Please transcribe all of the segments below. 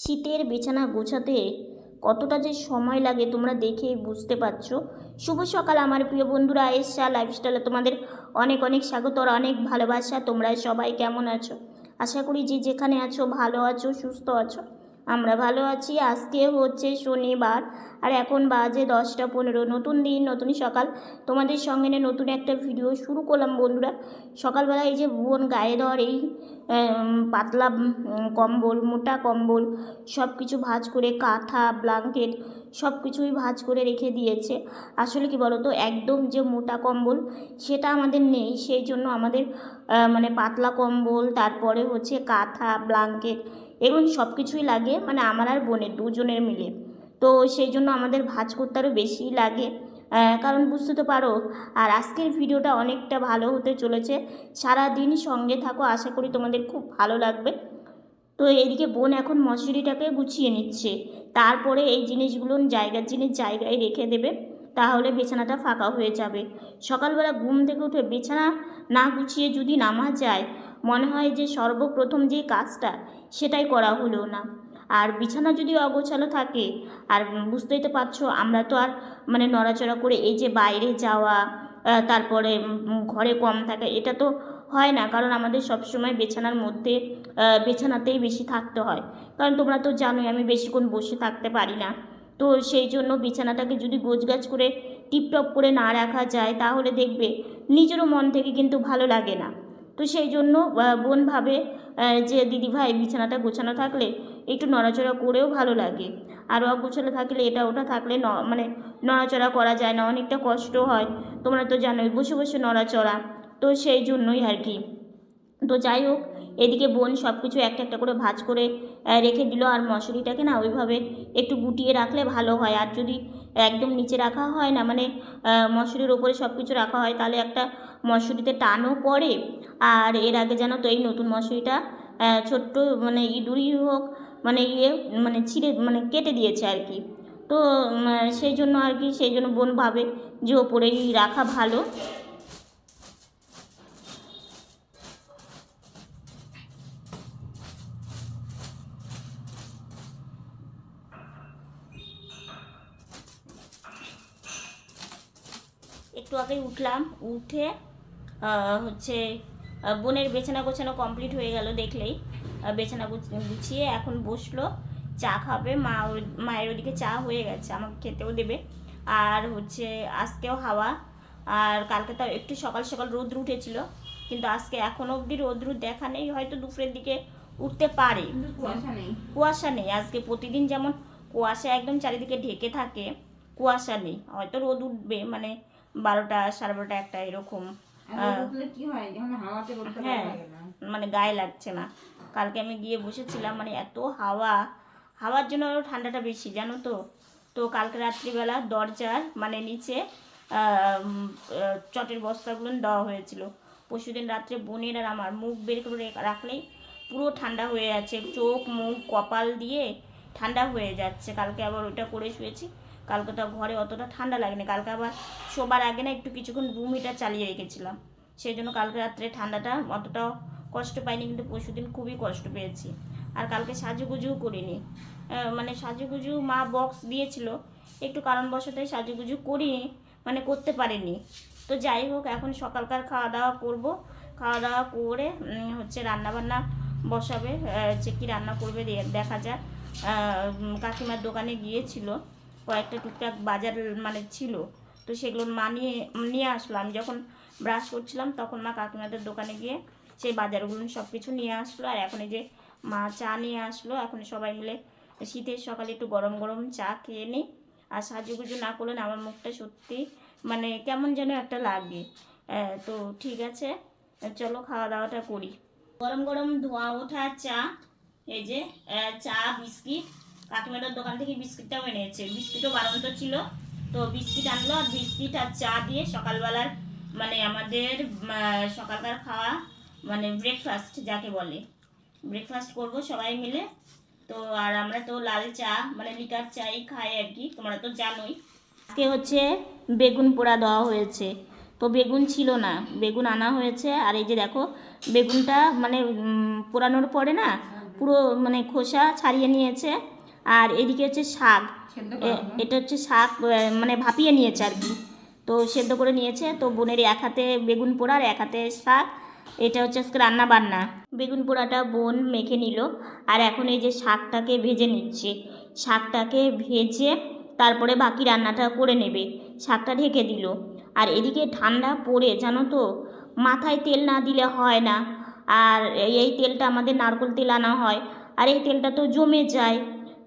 শীতের বিছানা গোছাতে কতটা যে সময় লাগে তোমরা দেখেই বুঝতে পারছো। শুভ সকাল আমার প্রিয় বন্ধুরা, আয়েশা লাইফস্টাইলে তোমাদের অনেক অনেক স্বাগত আর অনেক ভালোবাসা। তোমরা সবাই কেমন আছো? আশা করি যে যেখানে আছো ভালো আছো, সুস্থ আছো। আমরা ভালো আছি। আজকে হচ্ছে শনিবার আর এখন বাজে 10টা 15। নতুন দিন, নতুন সকাল, তোমাদের সঙ্গে নিয়ে নতুন একটা ভিডিও শুরু করলাম বন্ধুরা। সকালবেলা এই যে বোন গায়ে ধর এই পাতলা কম্বল, মোটা কম্বল সব কিছু ভাঁজ করে, কাঁথা ব্ল্যাঙ্কেট সব কিছুই ভাঁজ করে রেখে দিয়েছে। আসলে কি বলো তো, একদম যে মোটা কম্বল সেটা আমাদের নেই, সেই জন্য আমাদের মানে পাতলা কম্বল, তারপরে হচ্ছে কাঁথা ব্ল্যাঙ্কেট এবং সব কিছুই লাগে, মানে আমার আর বোনের দুজনের মিলে। তো সেই জন্য আমাদের ভাঁজ করতে আরও বেশি লাগে, কারণ বুঝতে তো পারো। আর আজকের ভিডিওটা অনেকটা ভালো হতে চলেছে, সারা দিন সঙ্গে থাকো, আশা করি তোমাদের খুব ভালো লাগবে। তো এইদিকে বোন এখন মশারিটাকে গুছিয়ে নিচ্ছে, তারপরে এই জিনিসগুলো জায়গার জিনিস জায়গায় রেখে দেবে, তাহলে বিছানাটা ফাঁকা হয়ে যাবে। সকালবেলা ঘুম থেকে উঠে বিছানা না গুছিয়ে যদি নামা যায়, মনে হয় যে সর্বপ্রথম যে কাজটা সেটাই করা হলো না। আর বিছানা যদি অগোছালো থাকে, আর বুঝতেই তো পারছো আমরা তো আর মানে নড়াচড়া করে এই যে বাইরে যাওয়া, তারপরে ঘরে কম থাকা, এটা তো হয় না, কারণ আমাদের সবসময় বিছানার মধ্যে বিছানাতেই বেশি থাকতে হয়। কারণ তোমরা তো জানোই আমি বেশিক্ষণ বসে থাকতে পারি না। তো সেই জন্য বিছানাটাকে যদি গোছগাছ করে টিপটপ করে না রাখা যায়, তাহলে দেখবে নিজেরও মন থেকে কিন্তু ভালো লাগে না। তো সেই জন্য বোন ভাবে যে দিদিভাই বিছানাটা গোছানো থাকলে একটু নড়াচড়া করেও ভালো লাগে, আর অগোছালো থাকলে এটা ওটা থাকলে মানে নড়াচড়া করা যায় না, অনেকটা কষ্ট হয়। তোমরা তো জানোই বসে বসে নড়াচড়া, তো সেই জন্যই আর কি। তো যাই হোক, এদিকে বোন সব কিছু একটা একটা করে ভাঁজ করে রেখে দিল। আর মশারিটাকে না ওইভাবে একটু গুটিয়ে রাখলে ভালো হয়। আর যদি একদম নিচে রাখা হয় না, মানে মশারির ওপরে সব কিছু রাখা হয়, তাহলে একটা মশারিতে টানও পড়ে। আর এর আগে জানো তো এই নতুন মশারিটা ছোট্ট মানে ইঁদুরই হোক, মানে মানে ছিঁড়ে মানে কেটে দিয়েছে আর কি। তো সেই জন্য আর কি, সেই জন্য বোন ভাবে যে ওপরেই রাখা ভালো। একটু আগেই উঠলাম, উঠে হচ্ছে বোনের বিছানা গোছানো কমপ্লিট হয়ে গেল দেখলেই। বিছানা গুছিয়ে এখন বসলো, চা খাবে। মায়ের ওদিকে চা হয়ে গেছে, আমাকে খেতেও দেবে। আর হচ্ছে আজকেও হাওয়া, আর কালকে তো একটু সকাল সকাল রোদ্র উঠেছিল, কিন্তু আজকে এখনও অবধি রোদ্র দেখা নেই, হয়তো দুপুরের দিকে উঠতে পারে। কুয়াশা নেই আজকে, প্রতিদিন যেমন কুয়াশা একদম চারিদিকে ঢেকে থাকে, কুয়াশা নেই। হয়তো রোদ উঠবে মানে 12টা 12:30 1টা এরকম। হ্যাঁ, মানে গায়ে লাগছে না। কালকে আমি গিয়ে বসেছিলাম, মানে এত হাওয়া, হাওয়ার জন্য আরও ঠান্ডাটা বেশি জানো তো। তো কালকে রাত্রিবেলা দরজার মানে নিচে চটের বস্তাগুলো দেওয়া হয়েছিল। পরশুদিন রাত্রে বোনের আর আমার মুখ বের করে রাখলেই পুরো ঠান্ডা হয়ে যাচ্ছে, চোখ মুখ কপাল দিয়ে ঠান্ডা হয়ে যাচ্ছে। কালকে আবার ওইটা করে শুয়েছি। কালকে তো ঘরে অতটা ঠান্ডা লাগেনি, কালকে আবার শোবার আগে না একটু কিছুক্ষণ রুম হিটার চালিয়ে রেখেছিলাম, সেই জন্য কালকে রাত্রে ঠান্ডাটা অতটাও কষ্ট পাইনি, কিন্তু পরশুদিন খুবই কষ্ট পেয়েছি। আর কালকে সাজুগুজুও করিনি, মানে সাজুগুজু মা বক্স দিয়েছিল, একটু কারণবশতই সাজুগুজু করিনি, মানে করতে পারিনি। তো যাই হোক, এখন সকালকার খাওয়া দাওয়া করব। খাওয়া দাওয়া করে হচ্ছে রান্নাবান্না বসাবে, যে কী রান্না করবে দেখা যাক। কাকিমার দোকানে গিয়েছিল, কয়েকটা টুকটাক বাজার মানে ছিল, তো সেগুলো মা নিয়ে আসলো। আমি যখন ব্রাশ করছিলাম তখন মা কাকিমাদের দোকানে গিয়ে সেই বাজারগুলো সব কিছু নিয়ে আসলো। আর এখন এই যে মা চা নিয়ে আসলো, এখন সবাই মিলে শীতের সকালে একটু গরম গরম চা খেয়ে নিই। আর সাজুগুজু না করলে না আমার মুখটা সত্যি মানে কেমন যেন একটা লাগে। তো ঠিক আছে, চলো খাওয়া দাওয়াটা করি। গরম গরম ধোয়া ওঠা চা, এই যে চা বিস্কিট, কাকিমাটার দোকান থেকে বিস্কিটটাও এনেছে, বিস্কিটও বাড়ন্ত ছিল, তো বিস্কিট আনলো। আর বিস্কিট আর চা দিয়ে সকালবেলার মানে আমাদের সকালকার খাওয়া মানে ব্রেকফাস্ট যাকে বলে, ব্রেকফাস্ট করব সবাই মিলে। তো আর আমরা তো লাল চা মানে লিকার চাই খাই আর কি, তোমরা তো জানোই। আজকে হচ্ছে বেগুন পোড়া দেওয়া হয়েছে, তো বেগুন ছিল না, বেগুন আনা হয়েছে। আর এই যে দেখো বেগুনটা মানে পোড়ানোর পরে না পুরো মানে খোসা ছাড়িয়ে নিয়েছে। আর এদিকে হচ্ছে শাক, এটা হচ্ছে শাক মানে ভাপিয়ে নিয়েছে আর কি, তো সেদ্ধ করে নিয়েছে। তো বোনের এক হাতে বেগুন পোড়া আর এক হাতে শাক, এটা হচ্ছে আজকে রান্না বান্না। বেগুন পোড়াটা বোন মেখে নিল, আর এখন এই যে শাকটাকে ভেজে নিচ্ছে। শাকটাকে ভেজে তারপরে বাকি রান্নাটা করে নেবে। শাকটা ঢেকে দিল। আর এদিকে ঠান্ডা পড়ে জানো তো, মাথায় তেল না দিলে হয় না। আর এই তেলটা আমাদের নারকেল তেল আনা হয়, আর এই তেলটা তো জমে যায়,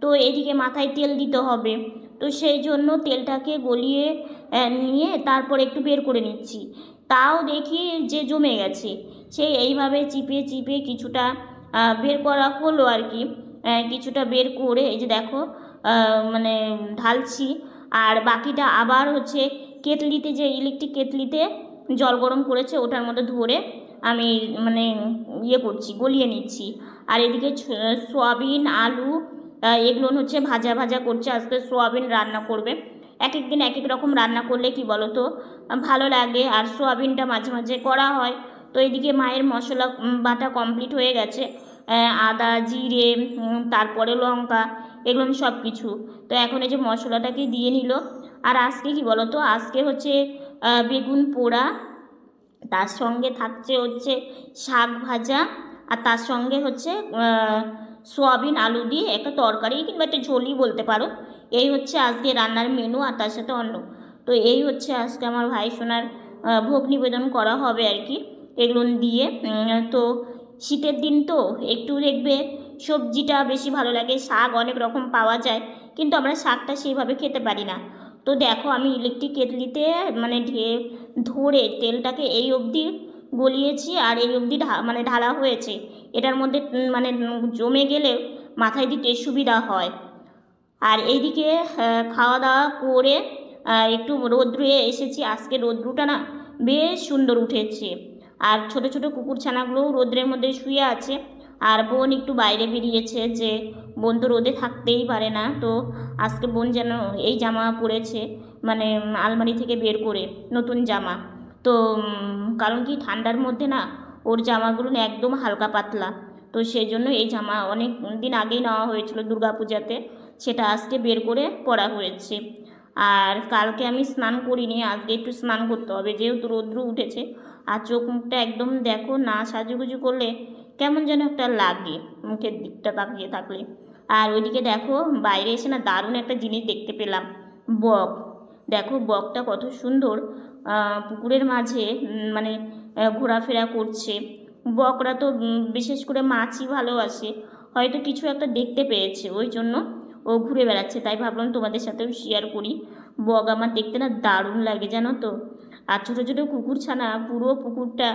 তো এদিকে মাথায় তেল দিতে হবে। তো সেই জন্য তেলটাকে গলিয়ে নিয়ে তারপর একটু বের করে নিচ্ছি। তাও দেখি যে জমে গেছে। সেই এইভাবে চিপে চিপে কিছুটা বের করা হলো আর কি। কিছুটা বের করে এই যে দেখো মানে ঢালছি। আর বাকিটা আবার হচ্ছে কেতলিতে, যে ইলেকট্রিক কেতলিতে জল গরম করেছে ওটার মধ্যে ধরে আমি মানে ইয়ে করছি, গলিয়ে নিচ্ছি। আর এদিকে সয়াবিন আলু এগুলো হচ্ছে ভাজা ভাজা করছে। আজকে সোয়াবিন রান্না করবে। এক এক দিন এক এক রকম রান্না করলে কি বলো তো ভালো লাগে, আর সোয়াবিনটা মাঝে মাঝে করা হয়। তো এদিকে মায়ের মশলা বাটা কমপ্লিট হয়ে গেছে, আদা জিরে তারপরে লঙ্কা এগুলো সব কিছু। তো এখন এই যে মশলাটাকে দিয়ে নিল। আর আজকে কি বলো তো, আজকে হচ্ছে বেগুন পোড়া, তার সঙ্গে থাকছে হচ্ছে শাক ভাজা, আর তার সঙ্গে হচ্ছে সোয়াবিন আলু দিয়ে একটা তরকারি কিংবা একটা ঝোলই বলতে পারো। এই হচ্ছে আজকে রান্নার মেনু, আর তার সাথে অন্য। তো এই হচ্ছে আজকে আমার ভাই সোনার ভোগ নিবেদন করা হবে আর কি, এগুলো দিয়ে। তো শীতের দিন তো একটু দেখবে সবজিটা বেশি ভালো লাগে। শাক অনেক রকম পাওয়া যায়, কিন্তু আমরা শাকটা সেইভাবে খেতে পারি না। তো দেখো আমি ইলেকট্রিক কেটলিতে মানে ধরে তেলটাকে এই অবধি গলিয়েছি, আর এই অবধি মানে ঢালা হয়েছে। এটার মধ্যে মানে জমে গেলে মাথায় দিতে সুবিধা হয়। আর এইদিকে খাওয়া দাওয়া করে একটু রৌদ্রে এসেছি। আজকে রৌদ্রটা না বেশ সুন্দর উঠেছে। আর ছোট ছোট কুকুরছানাগুলোও রৌদ্রের মধ্যে শুয়ে আছে। আর বোন একটু বাইরে বেরিয়েছে, যে বোন তো রোদে থাকতেই পারে না। তো আজকে বোন যেন এই জামা পরেছে, মানে আলমারি থেকে বের করে নতুন জামা। তো কারণ কি ঠান্ডার মধ্যে না ওর জামাগুলো না একদম হালকা পাতলা, তো সেই জন্য এই জামা অনেক দিন আগেই নেওয়া হয়েছিল দুর্গাপূজাতে, সেটা আজকে বের করে পরা হয়েছে। আর কালকে আমি স্নান করিনি, আজকে একটু স্নান করতে হবে যেহেতু রৌদ্র উঠেছে। আর চোখ মুখটা একদম দেখো না সাজুগুজু করলে কেমন যেন একটা লাগে মুখের দিকটা তাকিয়ে থাকলে। আর ওইদিকে দেখো বাইরে এসে না দারুণ একটা জিনিস দেখতে পেলাম, বক। দেখো বকটা কত সুন্দর পুকুরের মাঝে মানে ঘোরাফেরা করছে। বকরা তো বিশেষ করে মাছই ভালোবাসে, হয়তো কিছু একটা দেখতে পেয়েছে ওই জন্য ও ঘুরে বেড়াচ্ছে। তাই ভাবলাম তোমাদের সাথেও শেয়ার করি। বক আমার দেখতে না দারুণ লাগে জানো তো। আর ছোটো ছোটো কুকুরছানা পুরো পুকুরটা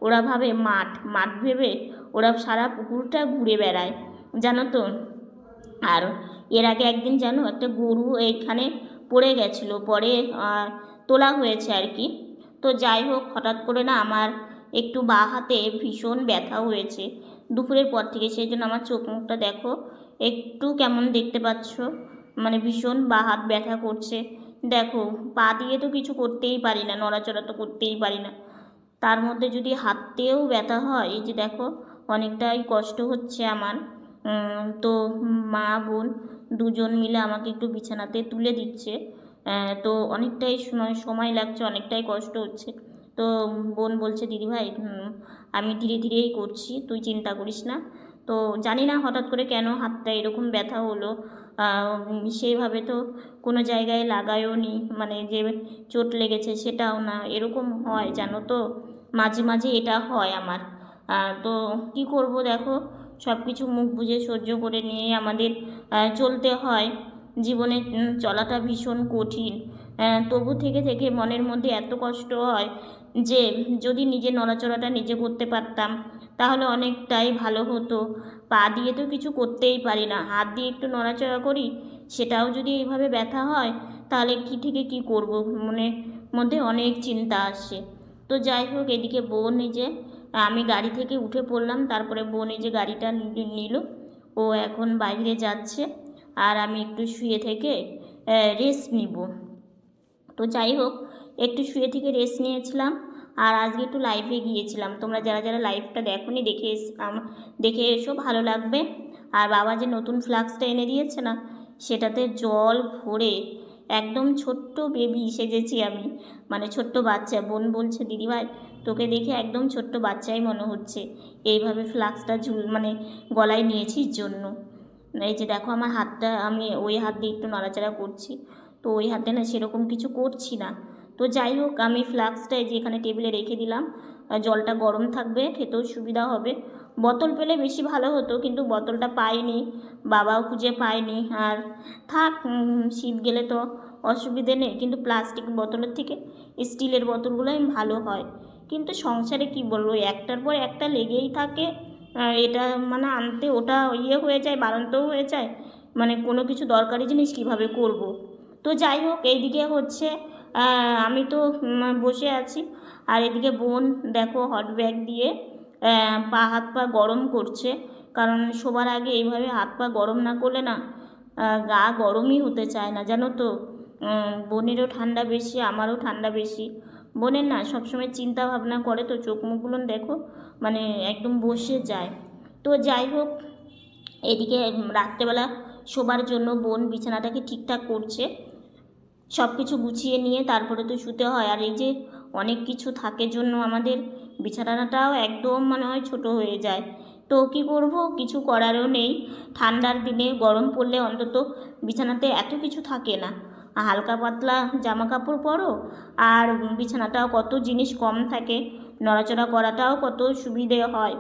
ওরা ভাবে মাঠ, মাঠ ভেবে ওরা সারা পুকুরটা ঘুরে বেড়ায় জানো তো। আর এর আগে একদিন জানো একটা গরু এইখানে পড়ে গেছিলো, পরে তোলা হয়েছে আর কি। তো যাই হোক, হঠাৎ করে না আমার একটু বাঁ হাতে ভীষণ ব্যথা হয়েছে দুপুরের পর থেকে। সেই জন্য আমার চোখ মুখটা দেখো একটু কেমন দেখতে পাচ্ছ, মানে ভীষণ বাঁ হাত ব্যথা করছে। দেখো পা দিয়ে তো কিছু করতেই পারি না, নড়াচড়া তো করতেই পারি না, তার মধ্যে যদি হাতেও ব্যথা হয়। এই যে দেখো অনেকটাই কষ্ট হচ্ছে আমার। তো মা বোন দুজন মিলে আমাকে একটু বিছানাতে তুলে দিচ্ছে। তো অনেকটাই সময় লাগছে, অনেকটাই কষ্ট হচ্ছে। তো বোন বলছে দিদিভাই আমি ধীরে ধীরেই করছি, তুই চিন্তা করিস না। তো জানি না হঠাৎ করে কেন হাতটা এরকম ব্যথা হলো, সেইভাবে তো কোনো জায়গায় লাগায়ও নি, মানে যে চোট লেগেছে সেটাও না, এরকম হয় জানো তো, মাঝে মাঝে এটা হয় আমার। তো কি করব দেখো, সব কিছু মুখ বুজে সহ্য করে নিয়ে আমাদের চলতে হয়। জীবনে চলাটা ভীষণ কঠিন। তবু থেকে থেকে মনের মধ্যে এত কষ্ট হয় যে যদি নিজে নড়াচড়াটা নিজে করতে পারতাম তাহলে অনেকটাই ভালো হতো। পা দিয়ে তো কিছু করতেই পারি না, হাত দিয়ে একটু নড়াচড়া করি, সেটাও যদি এইভাবে ব্যথা হয় তাহলে কি থেকে কি করব, মনের মধ্যে অনেক চিন্তা আসে। তো যাই হোক, এদিকে বোন এই যে আমি গাড়ি থেকে উঠে পড়লাম, তারপরে বোন এই যে গাড়িটা নিল, ও এখন বাইরে যাচ্ছে, আর আমি একটু শুয়ে থেকে রেস্ট নিব। তো যাই হোক, একটু শুয়ে থেকে রেস্ট নিয়েছিলাম। আর আজকে একটু লাইভে গিয়েছিলাম, তোমরা যারা যারা লাইভটা দেখোনি দেখে এসো, ভালো লাগবে। আর বাবা যে নতুন ফ্লাক্সটা এনে দিয়েছে না, সেটাতে জল ভরে একদম ছোট্ট বেবি সেজেছি আমি, মানে ছোট্ট বাচ্চা। বোন বলছে দিদিভাই তোকে দেখে একদম ছোট্ট বাচ্চাই মনে হচ্ছে, এইভাবে ফ্লাক্সটা মানে গলায় নিয়েছিস জন্য। এই যে দেখো আমার হাতটা, আমি ওই হাত দিয়ে একটু নড়াচড়া করছি, তো ওই হাতে না সেরকম কিছু করছি না। তো যাই হোক, আমি ফ্লাক্সটা যে এখানে টেবিলে রেখে দিলাম, জলটা গরম থাকবে, খেতেও সুবিধা হবে। বোতল পেলে বেশি ভালো হতো, কিন্তু বোতলটা পাইনি, বাবাও খুঁজে পায়নি। আর থাক, শীত গেলে তো অসুবিধে নেই, কিন্তু প্লাস্টিক বোতলের থেকে স্টিলের বোতলগুলোই ভালো হয়। কিন্তু সংসারে কি বলবো, একটার পর একটা লেগেই থাকে। এটা মানে আনতে ওটা হয়ে যায়, বাড়ন্তও হয়ে যায়, মানে কোনো কিছু দরকারি জিনিস কিভাবে করব। তো যাই হোক, এইদিকে হচ্ছে আমি তো বসে আছি, আর এদিকে বোন দেখো হট ব্যাগ দিয়ে হাত পা গরম করছে। কারণ শোবার আগে এইভাবে হাত পা গরম না করলে না গা গরমই হতে চায় না, জানো তো। বোনেরও ঠান্ডা বেশি, আমারও ঠান্ডা বেশি। বোনের না সবসময় চিন্তা ভাবনা করে, তো চোখ মুখগুলো দেখো মানে একদম বসে যায়। তো যাই হোক, এদিকে রাত্রেবেলা শোবার জন্য বোন বিছানাটাকে ঠিকঠাক করছে, সব কিছু গুছিয়ে নিয়ে তারপরে তো শুতে হয়। আর এই যে অনেক কিছু থাকে জন্য আমাদের বিছানাটাও একদম মনে হয় ছোটো হয়ে যায়। তো কী করব, কিছু করারও নেই। ঠান্ডার দিনে গরম পড়লে অন্তত বিছানাতে এত কিছু থাকে না, হালকা পাতলা জামা কাপড় পরো, আর বিছানাটাও কত জিনিস কম থাকে, নড়াচড়া করাটাও কত সুবিধে হয়।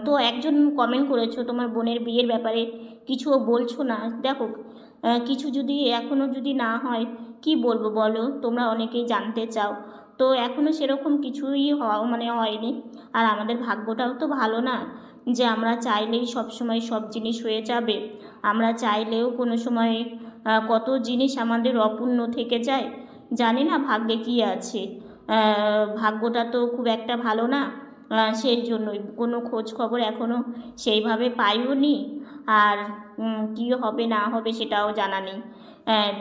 তো একজন কমেন্ট করেছো তোমার বোনের বিয়ের ব্যাপারে কিছুও বলছো না। দেখো, কিছু যদি এখনও যদি না হয় কি বলবো বলো, তোমরা অনেকেই জানতে চাও। তো এখনও সেরকম কিছুই হয়নি। আর আমাদের ভাগ্যটাও তো ভালো না যে আমরা চাইলেই সব সময় সব জিনিস হয়ে যাবে। আমরা চাইলেও কোনো সময় কত জিনিস আমাদের অপূর্ণ থেকে যায়। জানি না ভাগ্যে কী আছে, ভাগ্যটা তো খুব একটা ভালো না। সেই জন্যই কোনো খোঁজ খবর এখনও সেইভাবে পাইও নি, আর কী হবে না হবে সেটাও জানা নেই।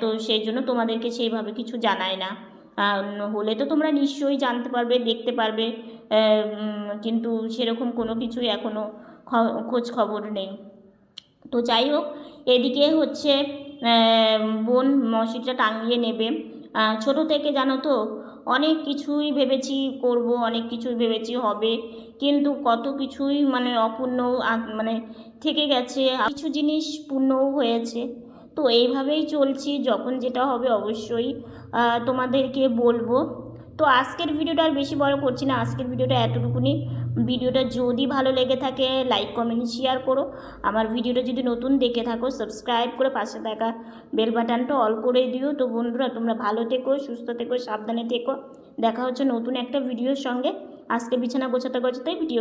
তো সেই জন্য তোমাদেরকে সেইভাবে কিছু জানাই না। হলে তো তোমরা নিশ্চয়ই জানতে পারবে, দেখতে পারবে, কিন্তু সেরকম কোনো কিছুই এখনও খোঁজ খবর নেই। তো যাই হোক, এদিকে হচ্ছে বোন মশিটা টাঙিয়ে নেবে। ছোটো থেকে জানো তো অনেক কিছুই ভেবেছি করব, অনেক কিছুই ভেবেছি হবে, কিন্তু কত কিছুই মানে অপূর্ণ মানে থেকে গেছে, কিছু জিনিস পূর্ণও হয়েছে। তো এইভাবেই চলছি, যখন যেটা হবে অবশ্যই তোমাদেরকে বলবো। তো আজকের ভিডিওটা আর বেশি বড় করছি না, আজকের ভিডিওটা এতটুকুনি। ভিডিওটা যদি ভালো লেগে থাকে লাইক কমেন্ট শেয়ার করো। আমার ভিডিওটা যদি নতুন দেখে থাকো সাবস্ক্রাইব করে পাশে থাকা বেল বাটনটা অল করে দিও। তো বন্ধুরা, তোমরা ভালো থেকো, সুস্থ থেকো, সাবধানে থেকো। দেখা হচ্ছে নতুন একটা ভিডিওর সঙ্গে। আজকে বিছানা গোছাতে গোছাতে ভিডিও